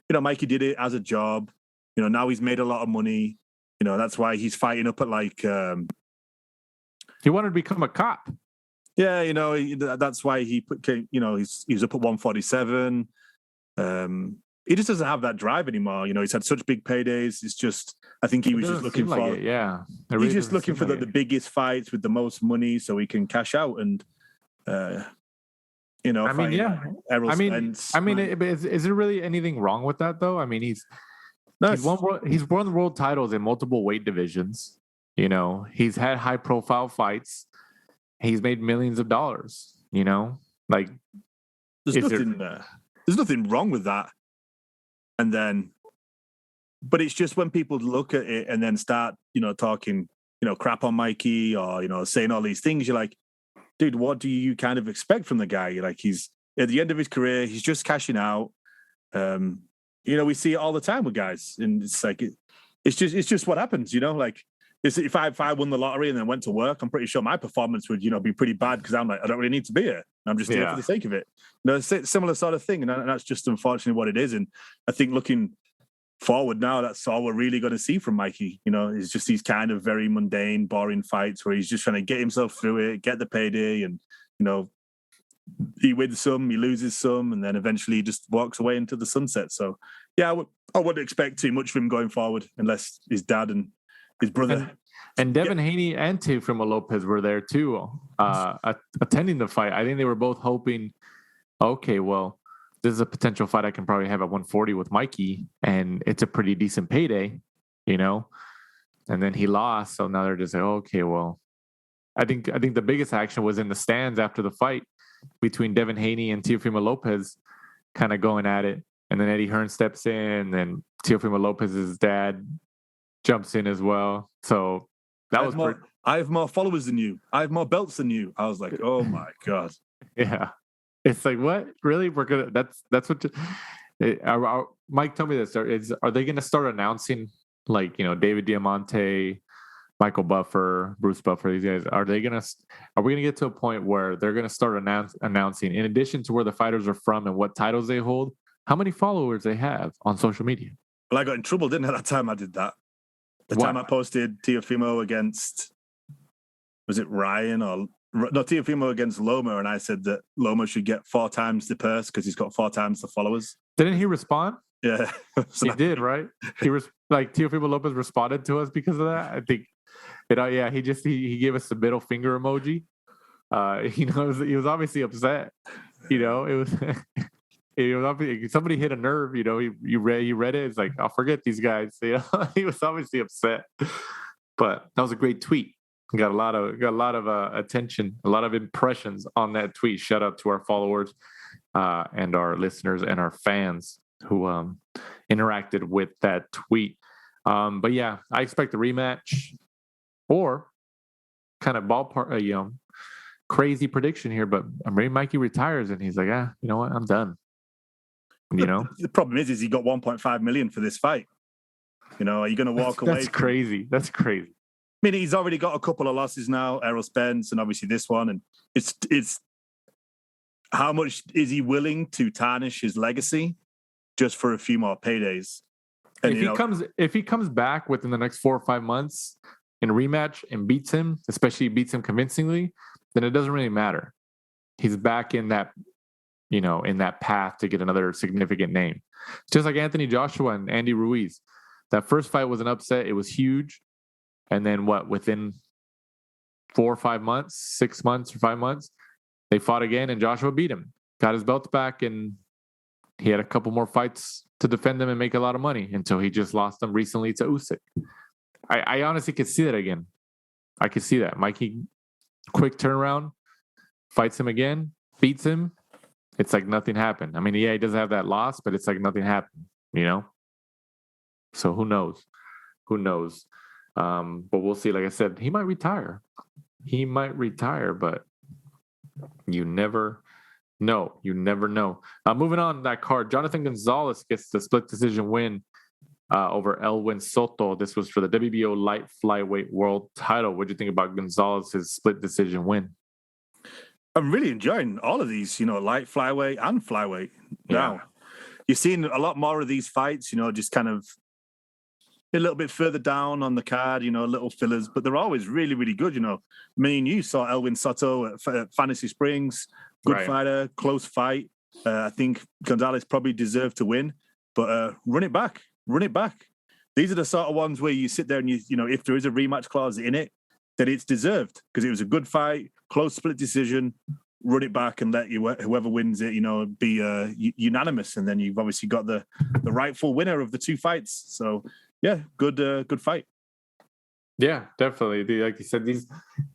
Mikey did it as a job. Now he's made a lot of money. That's why he's fighting up at like... he wanted to become a cop. Yeah, that's why he he's up at 147. He just doesn't have that drive anymore. He's had such big paydays. It's just, I think he was just looking for... Like it, yeah. Really he's just looking for the biggest fights with the most money so he can cash out and... is there really anything wrong with that though? I mean, he's won world titles in multiple weight divisions. He's had high profile fights. He's made millions of dollars. Like there's nothing wrong with that. And then, but it's just when people look at it and then start, talking, crap on Mikey or saying all these things, you're like, dude, what do you kind of expect from the guy? Like, he's at the end of his career, he's just cashing out. We see it all the time with guys, and it's like it's just what happens. Like if I won the lottery and then went to work, I'm pretty sure my performance would be pretty bad because I'm like, I don't really need to be here. I'm just here for the sake of it. It's a similar sort of thing, and that's just unfortunately what it is. And I think looking forward now, that's all we're really going to see from Mikey. Is just these kind of very mundane, boring fights where he's just trying to get himself through it, get the payday, and he wins some, he loses some, and then eventually he just walks away into the sunset. So yeah, I wouldn't expect too much from him going forward unless his dad and his brother. And Devin Haney and Teofimo Lopez were there too, attending the fight. I think they were both hoping, okay, well, this is a potential fight I can probably have at 140 with Mikey, and it's a pretty decent payday, and then he lost. So now they're just like, okay, well, I think the biggest action was in the stands after the fight between Devin Haney and Teofimo Lopez, kind of going at it. And then Eddie Hearn steps in, and Teofimo Lopez's dad jumps in as well. So that was I have more followers than you. I have more belts than you. I was like, oh my God. Yeah. It's like, what? Really? We're gonna. That's what. Mike, tell me this: are they going to start announcing, like, David Diamante, Michael Buffer, Bruce Buffer? These guys, are we going to get to a point where they're going to start announcing, in addition to where the fighters are from and what titles they hold, how many followers they have on social media? Well, I got in trouble, didn't I? That time I did that. Time I posted Teofimo against, was it Ryan or? No, Teofimo against Loma, and I said that Loma should get 4 times the purse because he's got 4 times the followers. Didn't he respond? Yeah. He did, right? He was like, Teofimo Lopez responded to us because of that. I think, he gave us the middle finger emoji. He was obviously upset. It somebody hit a nerve. You know, you read it. It's like, I'll forget these guys. You know, he was obviously upset. But that was a great tweet. Got a lot of attention, a lot of impressions on that tweet. Shout out to our followers and our listeners and our fans who interacted with that tweet. But yeah, I expect a rematch or kind of ballpark, crazy prediction here. But maybe Mikey retires and he's like, you know what, I'm done. You know, the problem is he got 1.5 million for this fight. You know, are you going to walk away? That's crazy. That's crazy. I mean, he's already got a couple of losses now, Errol Spence, and obviously this one. And it's how much is he willing to tarnish his legacy just for a few more paydays? And if he comes back within the next 4 or 5 months in a rematch and beats him, especially beats him convincingly, then it doesn't really matter. He's back in that, in that path to get another significant name. Just like Anthony Joshua and Andy Ruiz. That first fight was an upset. It was huge. And then within 4 or 5 months, 6 months or 5 months, they fought again and Joshua beat him, got his belt back, and he had a couple more fights to defend them and make a lot of money until he just lost them recently to Usyk. I honestly could see that again. I could see that. Mikey, quick turnaround, fights him again, beats him. It's like nothing happened. I mean, yeah, he doesn't have that loss, but it's like nothing happened, So who knows? Who knows? But we'll see. Like I said, he might retire. But you never know. Moving on that card, Jonathan Gonzalez gets the split decision win over Elwin Soto. This was for the WBO light flyweight world title. What do you think about Gonzalez's split decision win? I'm really enjoying all of these, light flyweight and flyweight. Now, you're seeing a lot more of these fights, just kind of a little bit further down on the card, little fillers, but they're always really, really good. Me and you saw Elwin Soto at Fantasy Springs, good fighter, close fight. I think Gonzalez probably deserved to win, but run it back. These are the sort of ones where you sit there and if there is a rematch clause in it, then it's deserved because it was a good fight, close split decision. Run it back and let whoever wins it, be unanimous, and then you've obviously got the rightful winner of the two fights. So. Yeah, good fight. Yeah, definitely. Like you said, these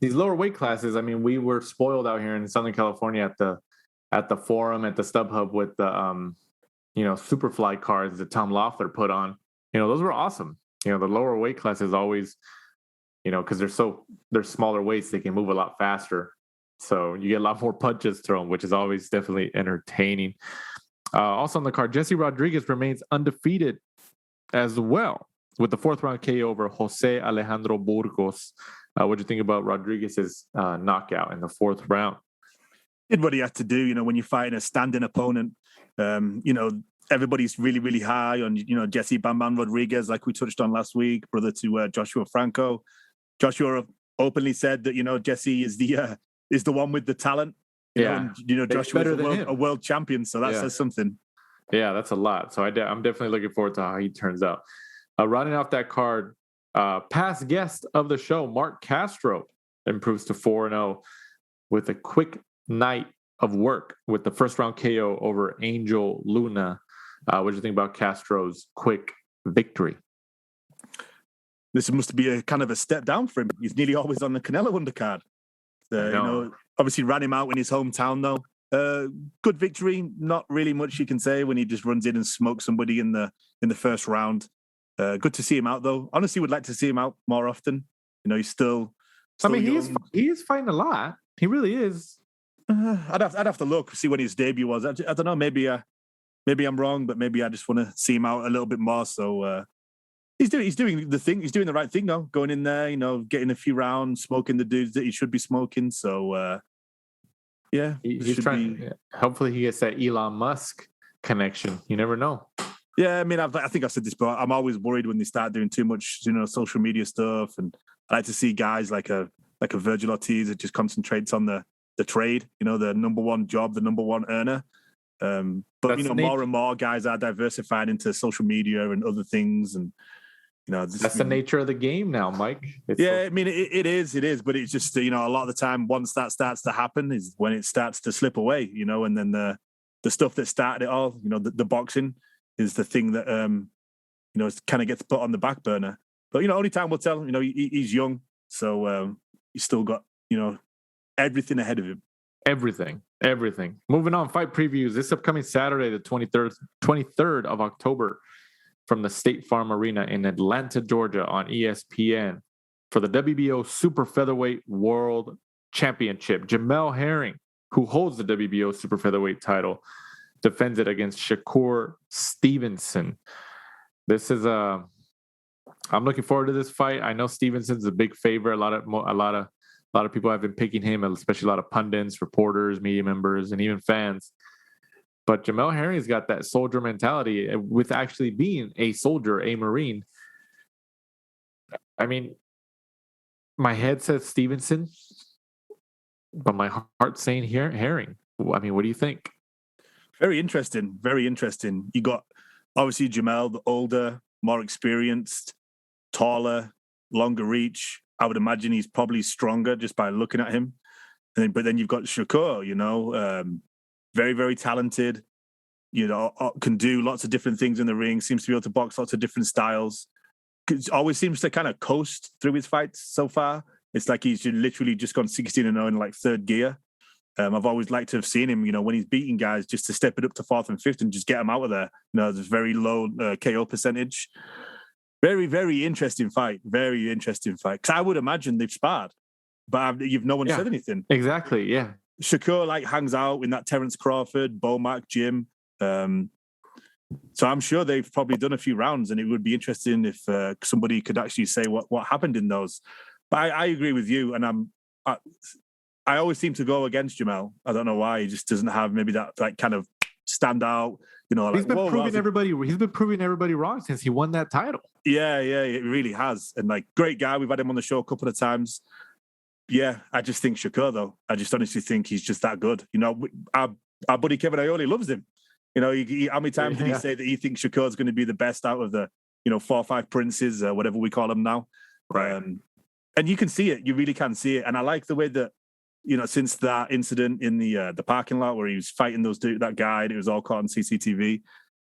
lower weight classes. I mean, we were spoiled out here in Southern California at the Forum, at the StubHub with the Superfly cards that Tom Loeffler put on. Those were awesome. The lower weight classes always, because they're smaller weights, they can move a lot faster. So you get a lot more punches thrown, which is always definitely entertaining. Also on the card, Jesse Rodriguez remains undefeated as well, with the 4th round KO over Jose Alejandro Burgos. What do you think about Rodriguez's knockout in the 4th round? Did what he had to do. When you're fighting a standing opponent, everybody's really, really high on, Jesse Bam Bam Rodriguez, like we touched on last week, brother to Joshua Franco. Joshua openly said that, Jesse is the one with the talent. Joshua is a world champion, so that says something. Yeah, that's a lot. So I'm definitely looking forward to how he turns out. Rounding off that card, past guest of the show, Mark Castro, improves to 4-0 with a quick night of work with the 1st round KO over Angel Luna. What do you think about Castro's quick victory? This must be a kind of a step down for him. He's nearly always on the Canelo undercard. Obviously ran him out in his hometown, though. Good victory. Not really much you can say when he just runs in and smokes somebody in the 1st round. Good to see him out, though. Honestly, would like to see him out more often. He's still I mean, he is fighting a lot. He really is. I'd have to look, see when his debut was. I don't know. Maybe I'm wrong, but maybe I just want to see him out a little bit more. So he's doing the thing. He's doing the right thing now. Going in there, getting a few rounds, smoking the dudes that he should be smoking. So. Yeah, he's trying. Hopefully, he gets that Elon Musk connection. You never know. Yeah, I mean, I think I've said this, but I'm always worried when they start doing too much, social media stuff. And I like to see guys like a Virgil Ortiz that just concentrates on the trade. The number one job, the number one earner. But more and more guys are diversified into social media and other things, and that's the nature of the game now, Mike. I mean, it is, but it's just, a lot of the time, once that starts to happen is when it starts to slip away, and then the the stuff that started it all. The boxing is the thing that kind of gets put on the back burner. But only time will tell. He's young, so he's still got everything ahead of him. Everything. Moving on, fight previews. This upcoming Saturday, the 23rd of October, from the State Farm Arena in Atlanta, Georgia, on ESPN for the WBO Super Featherweight World Championship. Jamel Herring, who holds the WBO Super Featherweight title, defends it against Shakur Stevenson. This is I'm looking forward to this fight. I know Stevenson's a big favorite. A lot of people have been picking him, especially a lot of pundits, reporters, media members, and even fans. But Jamel Herring's got that soldier mentality with actually being a soldier, a Marine. I mean, my head says Stevenson, but my heart's saying Herring. I mean, what do you think? Very interesting. Very interesting. You got, obviously, Jamel, the older, more experienced, taller, longer reach. I would imagine he's probably stronger just by looking at him. But then you've got Shakur, very, very talented, can do lots of different things in the ring, seems to be able to box lots of different styles. Always seems to kind of coast through his fights so far. It's like he's literally just gone 16-0 in like third gear. I've always liked to have seen him, when he's beating guys, just to step it up to fourth and fifth and just get him out of there. There's very low KO percentage. Very, very interesting fight. Very interesting fight. Because I would imagine they've sparred, but no one said anything. Exactly, yeah. Shakur hangs out in that Terence Crawford, Bomac gym. So I'm sure they've probably done a few rounds, and it would be interesting if somebody could actually say what happened in those. But I agree with you, and I always seem to go against Jamel. I don't know why. He just doesn't have maybe that kind of standout. He's been proving everybody wrong since he won that title. Yeah, it really has. And great guy. We've had him on the show a couple of times. Yeah, I just think Shakur, though. I just honestly think he's just that good. Our buddy Kevin Aioli loves him. How many times did he say that he thinks Shakur's going to be the best out of the 4 or 5 princes, whatever we call them now? Right. And you can see it. You really can see it. And I like the way that, since that incident in the parking lot where he was fighting that guy, and it was all caught on CCTV,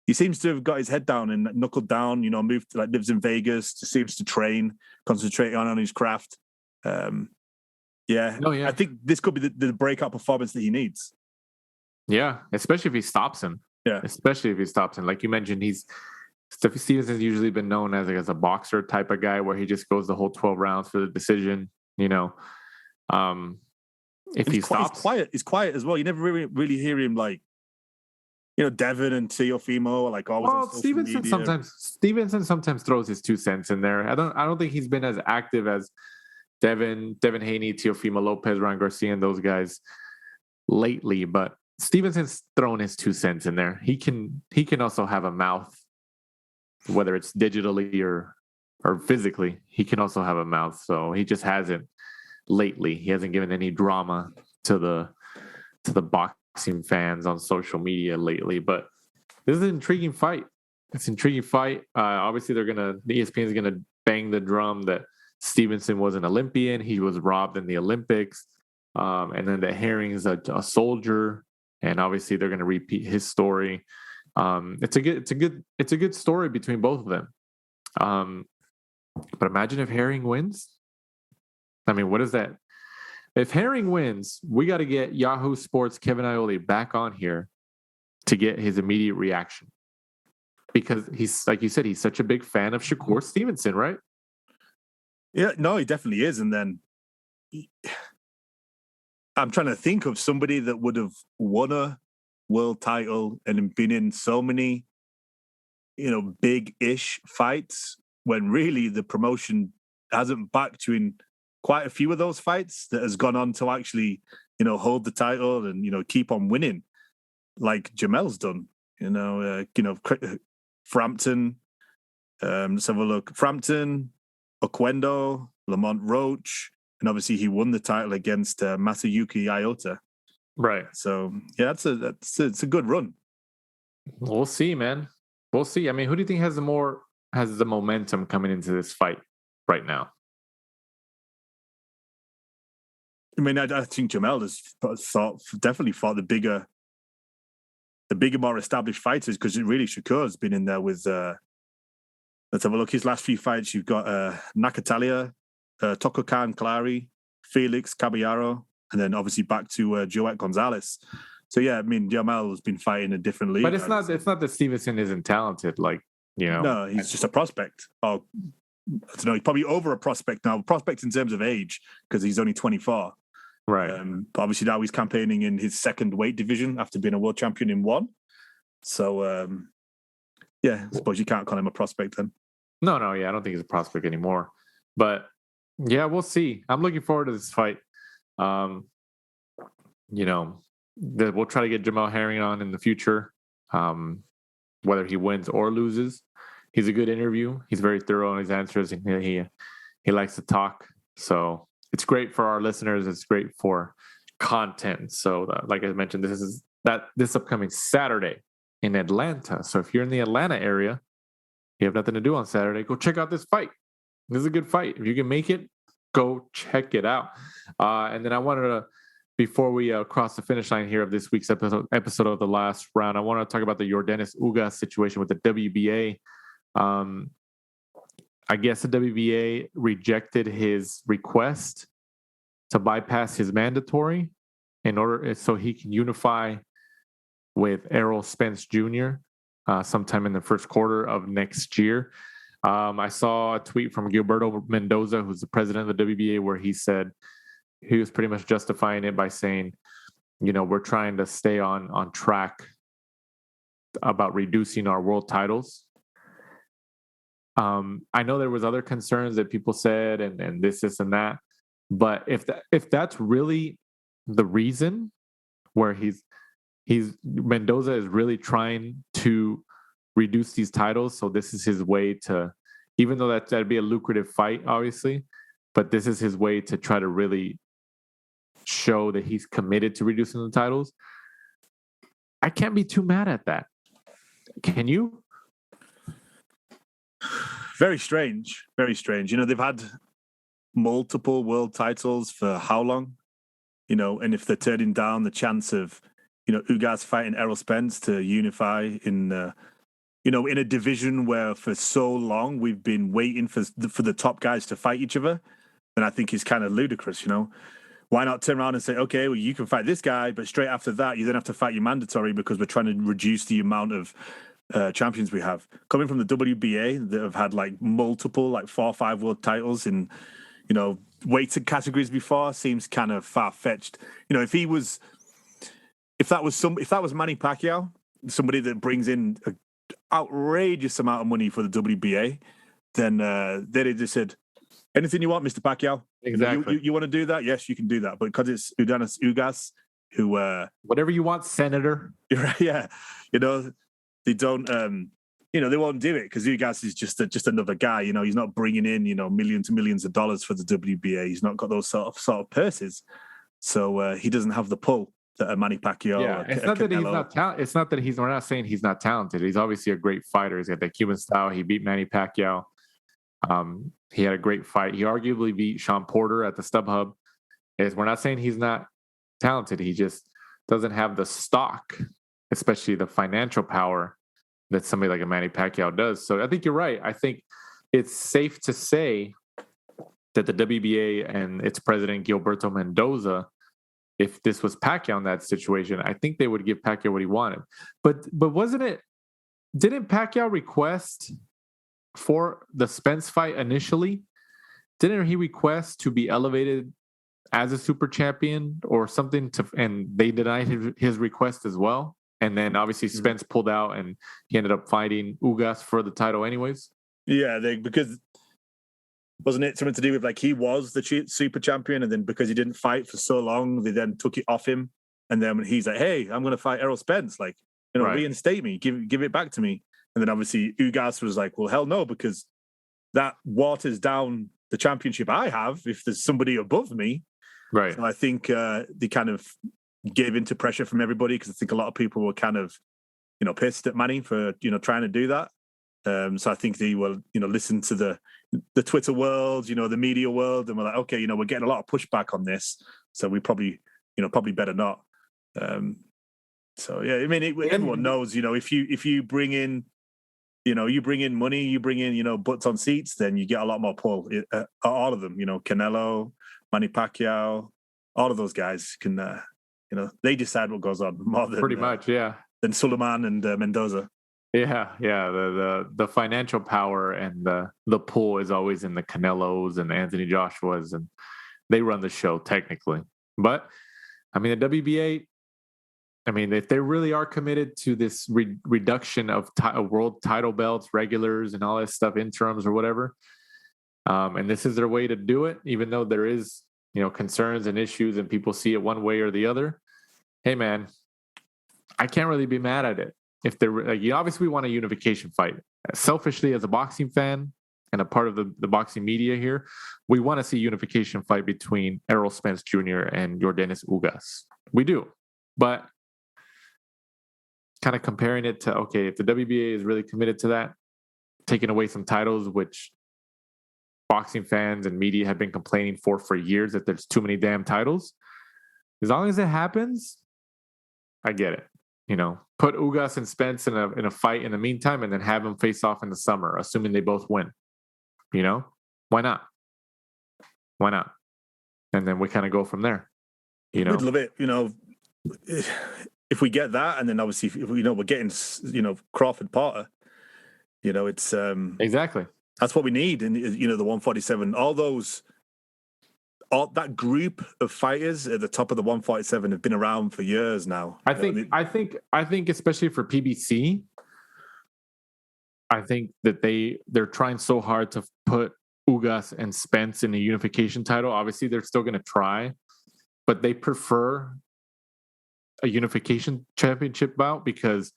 he seems to have got his head down and knuckled down, moved to, lives in Vegas, just seems to train, concentrate on his craft. I think this could be the breakout performance that he needs. Yeah, especially if he stops him. Yeah. Especially if he stops him. Like you mentioned, Stevenson's usually been known as a boxer type of guy where he just goes the whole 12 rounds for the decision, If he stops, he's quiet as well. You never really hear him Devin and Teofimo always. Well, Stevenson sometimes throws his 2 cents in there. I don't think he's been as active as Devin Haney, Teofimo Lopez, Ryan Garcia, and those guys lately. But Stevenson's thrown his 2 cents in there. He can also have a mouth, whether it's digitally or physically. He can also have a mouth. So he just hasn't. Lately, he hasn't given any drama to the boxing fans on social media lately. But this is an intriguing fight. It's an intriguing fight. Obviously, the ESPN is gonna bang the drum that Stevenson was an Olympian. He was robbed in the Olympics, and then that Herring is a soldier. And obviously, they're gonna repeat his story. It's a good story between both of them. But imagine if Herring wins. I mean, what is that? If Herring wins, we got to get Yahoo Sports Kevin Aioli back on here to get his immediate reaction. Because he's, like you said, he's such a big fan of Shakur Stevenson, right? Yeah, no, he definitely is. And then I'm trying to think of somebody that would have won a world title and been in so many, big-ish fights when really the promotion hasn't backed you in quite a few of those fights that has gone on to actually, hold the title and, keep on winning like Jamel's done, Frampton, let's have a look. Frampton, Oquendo, Lamont Roach, and obviously he won the title against Masayuki Iota. Right. So yeah, it's a good run. We'll see, man. We'll see. I mean, who do you think has the momentum coming into this fight right now? I mean, I think Jamel has definitely fought the bigger the bigger, more established fighters, because really Shakur's been in there with, let's have a look, his last few fights, you've got Nakatalia, Tokokan Clary, Felix Caballero, and then obviously back to Joet-Gonzalez. So yeah, I mean, Jamal has been fighting a different league. But it's not that Stevenson isn't talented, like, you know. No, he's just a prospect. Oh, I don't know, he's probably over a prospect now. Prospect in terms of age, because he's only 24. Right. But obviously now he's campaigning in his second weight division after being a world champion in one. So, yeah, I suppose you can't call him a prospect then. No, yeah, I don't think he's a prospect anymore. But, yeah, we'll see. I'm looking forward to this fight. You know, we'll try to get Jamal Herring on in the future, whether he wins or loses. He's a good interview. He's very thorough in his answers, and he likes to talk. So it's great for our listeners. It's great for content. So, like I mentioned, this upcoming Saturday in Atlanta. So if you're in the Atlanta area, you have nothing to do on Saturday, go check out this fight. This is a good fight. If you can make it, go check it out. And then I wanted to, before we cross the finish line here of this week's episode of The Last Round, I want to talk about the Yordenis Ugas situation with the WBA. I guess the WBA rejected his request to bypass his mandatory in order so he can unify with Errol Spence Jr. Sometime in the first quarter of next year. I saw a tweet from Gilberto Mendoza, who's the president of the WBA, where he said he was pretty much justifying it by saying, you know, we're trying to stay on track about reducing our world titles. I know there was other concerns that people said and this and that, but if that's really the reason, where Mendoza is really trying to reduce these titles, so this is his way to, even though that'd be a lucrative fight, obviously, but this is his way to try to really show that he's committed to reducing the titles. I can't be too mad at that. Can you? Very strange. Very strange. You know, they've had multiple world titles for how long? You know, and if they're turning down the chance of, you know, Ugas fighting Errol Spence to unify in, you know, in a division where for so long we've been waiting for the top guys to fight each other, then I think it's kind of ludicrous, you know. Why not turn around and say, okay, well, you can fight this guy, but straight after that, you then have to fight your mandatory because we're trying to reduce the amount of champions we have. Coming from the WBA that have had like multiple, like 4 or 5 world titles in, you know, weighted categories before seems kind of far-fetched. You know, if that was Manny Pacquiao, somebody that brings in an outrageous amount of money for the WBA, then they'd just said, anything you want, Mr. Pacquiao. Exactly. You want to do that? Yes, you can do that. But because it's Yordenis Ugas, who whatever you want, Senator. Yeah, you know, they don't. You know, they won't do it because Ugas is just another guy. You know, he's not bringing in, you know, millions and millions of dollars for the WBA. He's not got those sort of purses, so he doesn't have the pull that a Manny Pacquiao. Yeah, it's not that he's not talented. It's not that we're not saying he's not talented. He's obviously a great fighter. He's got that Cuban style. He beat Manny Pacquiao. He had a great fight. He arguably beat Sean Porter at the StubHub. We're not saying he's not talented. He just doesn't have the stock, especially the financial power that somebody like a Manny Pacquiao does. So I think you're right. I think it's safe to say that the WBA and its president, Gilberto Mendoza, if this was Pacquiao in that situation, I think they would give Pacquiao what he wanted. But didn't Pacquiao request for the Spence fight initially? Didn't he request to be elevated as a super champion or something, and they denied his request as well? And then obviously Spence pulled out and he ended up fighting Ugas for the title anyways. Yeah, because wasn't it something to do with like he was the super champion, and then because he didn't fight for so long, they then took it off him. And then when he's like, hey, I'm going to fight Errol Spence, like, you know, reinstate me, give it back to me. And then obviously Ugas was like, well, hell no, because that waters down the championship I have if there's somebody above me. Right. So I think they kind of gave into pressure from everybody, because I think a lot of people were kind of, you know, pissed at Manny for, you know, trying to do that. So I think they will, you know, listen to the Twitter world, you know, the media world, and we're like, okay, you know, we're getting a lot of pushback on this, so we probably better not. So yeah, I mean, everyone knows, if you bring in, you bring in money, you bring in, butts on seats, then you get a lot more pull. All of them, Canelo, Manny Pacquiao, all of those guys can, they decide what goes on more than pretty much, yeah, than Suleiman and Mendoza. Yeah. The financial power and the pull is always in the Canelos and Anthony Joshua's, and they run the show technically. But I mean, the WBA. I mean, if they really are committed to this reduction of world title belts, regulars, and all that stuff, interims or whatever, and this is their way to do it, even though there is, concerns and issues and people see it one way or the other. Hey, man, I can't really be mad at it. If they're obviously we want a unification fight. Selfishly, as a boxing fan and a part of the boxing media here, we want to see unification fight between Errol Spence Jr. and Yordenis Ugas. We do, but kind of comparing it to, okay, if the WBA is really committed to that, taking away some titles, which boxing fans and media have been complaining for years, that there's too many damn titles. As long as it happens, I get it. Put Ugas and Spence in a fight in the meantime, and then have them face off in the summer, assuming they both win. Why not? Why not? And then we kind of go from there. We'd love it. If we get that, and then obviously, if we're getting, Crawford Porter, it's exactly, that's what we need. And the 147, that group of fighters at the top of the 147 have been around for years now. I think especially for PBC, I think that they're trying so hard to put Ugas and Spence in a unification title. Obviously, they're still going to try, but they prefer a unification championship bout because,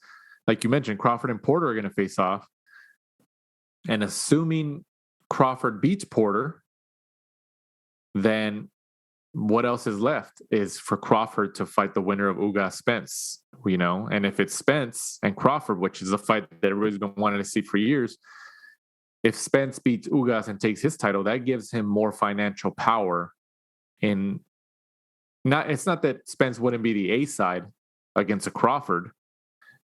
like you mentioned, Crawford and Porter are going to face off. And assuming Crawford beats Porter, then what else is left is for Crawford to fight the winner of Ugas Spence, and if it's Spence and Crawford, which is a fight that everybody's been wanting to see for years, if Spence beats Ugas and takes his title, that gives him more financial power it's not that Spence wouldn't be the A side against a Crawford,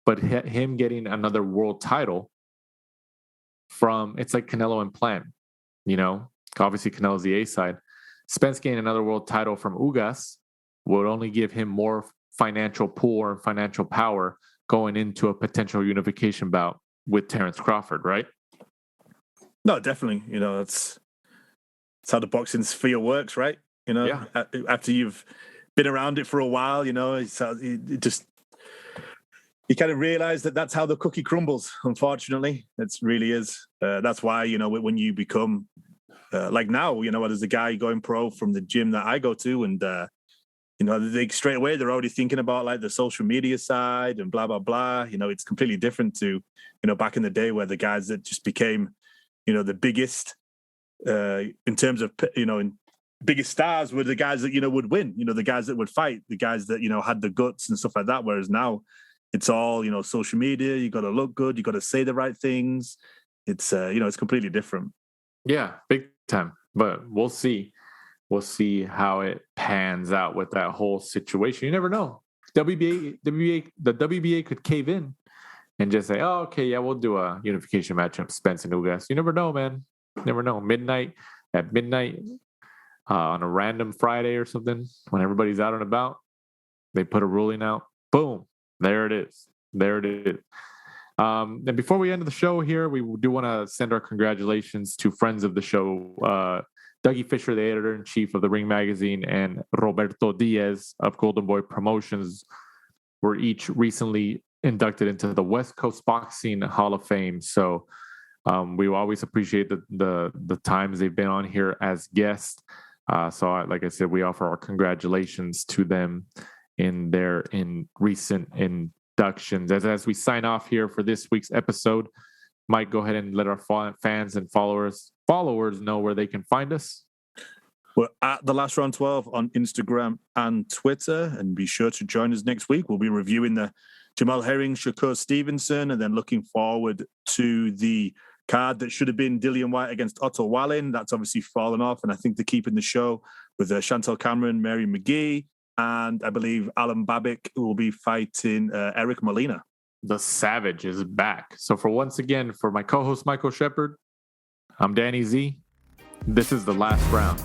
but him getting another world title it's like Canelo and Plant, obviously Canelo's the A side. Spence getting another world title from Ugas would only give him more financial pull or financial power going into a potential unification bout with Terrence Crawford, right? No, definitely. That's how the boxing sphere works, right? Yeah. After you've been around it for a while, you kind of realize that that's how the cookie crumbles. Unfortunately, it really is. That's why, when you become like now, there's a guy going pro from the gym that I go to, and they straight away they're already thinking about like the social media side and blah blah blah. It's completely different to back in the day where the guys that just became the biggest in terms of biggest stars were the guys that would win. The guys that would fight, the guys that had the guts and stuff like that. Whereas now it's all social media. You got to look good. You got to say the right things. It's it's completely different. Yeah, big time. But we'll see. We'll see how it pans out with that whole situation. You never know. The WBA could cave in and just say, "Oh, okay, yeah, we'll do a unification matchup, Spence and Ugas." You never know, man. You never know. At midnight on a random Friday or something, when everybody's out and about, they put a ruling out. Boom, there it is. And before we end the show here, we do want to send our congratulations to friends of the show, Dougie Fisher, the editor-in-chief of the Ring Magazine, and Roberto Diaz of Golden Boy Promotions were each recently inducted into the West Coast Boxing Hall of Fame. So we always appreciate the times they've been on here as guests. Like I said, we offer our congratulations to them in their recent inductions. As we sign off here for this week's episode, Mike, go ahead and let our fans and followers know where they can find us. We're at The Last Round 12 on Instagram and Twitter, and be sure to join us next week. We'll be reviewing the Jamal Herring-Stevenson, and then looking forward to the card that should have been Dillian White against Otto Wallin. That's obviously fallen off, and I think they're keeping the show with Chantel Cameron, Mary McGee, and I believe Alan Babic will be fighting Eric Molina. The Savage is back. So for my co-host Michael Shepard, I'm Danny Z. This is the last round.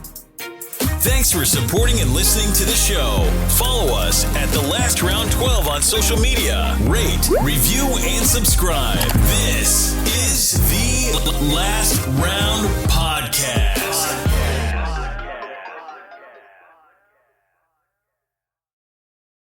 Thanks for supporting and listening to the show. Follow us at The Last Round 12 on social media. Rate, review, and subscribe. This is the Last Round Podcast.